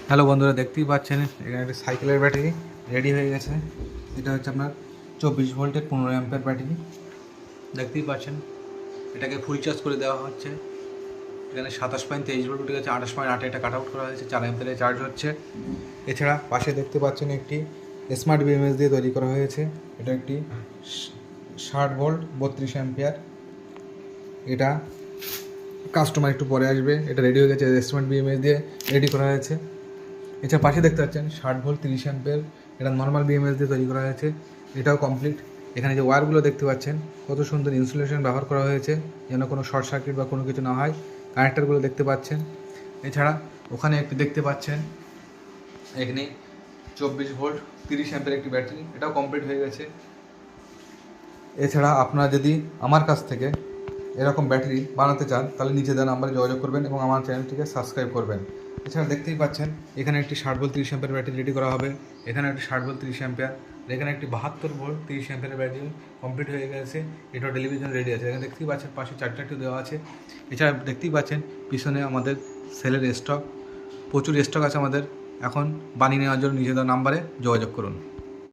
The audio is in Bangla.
হ্যালো বন্ধুরা, দেখতেই পাচ্ছেন এখানে একটা সাইকেলের ব্যাটারি রেডি হয়ে গেছে। এটা হচ্ছে আপনার 24 ভোল্টের 15 অ্যাম্পের ব্যাটারি। দেখতেই পাচ্ছেন এটাকে ফুল চার্জ করে দেওয়া হচ্ছে। এখানে 27.23 ভোল্ট উঠে গেছে, 28.8 এটা কাট আউট করা হয়েছে, 4 অ্যাম্পেরে চার্জ হচ্ছে। এছাড়া পাশে দেখতে পাচ্ছেন একটি স্মার্ট বিএমএস দিয়ে তৈরি করা হয়েছে। এটা একটি 60 ভোল্ট 32 অ্যাম্পিয়ার। এটা কাস্টমার একটু পরে আসবে। এটা রেডি হয়ে গেছে, স্মার্ট বিএমএস দিয়ে রেডি করা হয়েছে। এছাড়া পাশে দেখতে পাচ্ছেন 60 ভোল্ট 30 অ্যাম্পের, এটা নর্মাল বিএমএস দিয়ে তৈরি করা হয়েছে। এটাও কমপ্লিট। এখানে যে ওয়্যারগুলো দেখতে পাচ্ছেন কত সুন্দর ইনসুলেশন ব্যবহার করা হয়েছে, যেন কোনো শর্ট সার্কিট বা কোনো কিছু না হয়। কানেক্টারগুলো দেখতে পাচ্ছেন। এছাড়া ওখানে একটি দেখতে পাচ্ছেন এখানে 24 ভোল্ট 30 অ্যাম্পের একটি ব্যাটারি, এটাও কমপ্লিট হয়ে গেছে। এছাড়া আপনারা যদি আমার কাছ থেকে এরকম ব্যাটারি বানাতে চান তাহলে নিচে দেওয়া নাম্বারে যোগাযোগ করবেন এবং আমার চ্যানেলটিকে সাবস্ক্রাইব করবেন। এছাড়া দেখতেই পাচ্ছেন এখানে একটি 60 ভোল্ট 30 অ্যাম্পের ব্যাটারি রেডি করা হবে। এখানে একটি 60 ভোল্ট 30 অ্যাম্পের, এখানে একটি 72 ভোল্ট 30 অ্যাম্পের ব্যাটারি কমপ্লিট হয়ে গেছে। এটাও টেলিভিশন রেডি আছে। এখানে দেখতেই পাচ্ছেন পাশে চার্জারটি দেওয়া আছে। এছাড়া দেখতেই পাচ্ছেন পিছনে আমাদের সেলের স্টক, প্রচুর স্টক আছে আমাদের। এখন বানিয়ে নেওয়ার জন্য নিচে দেওয়া নাম্বারে যোগাযোগ করুন।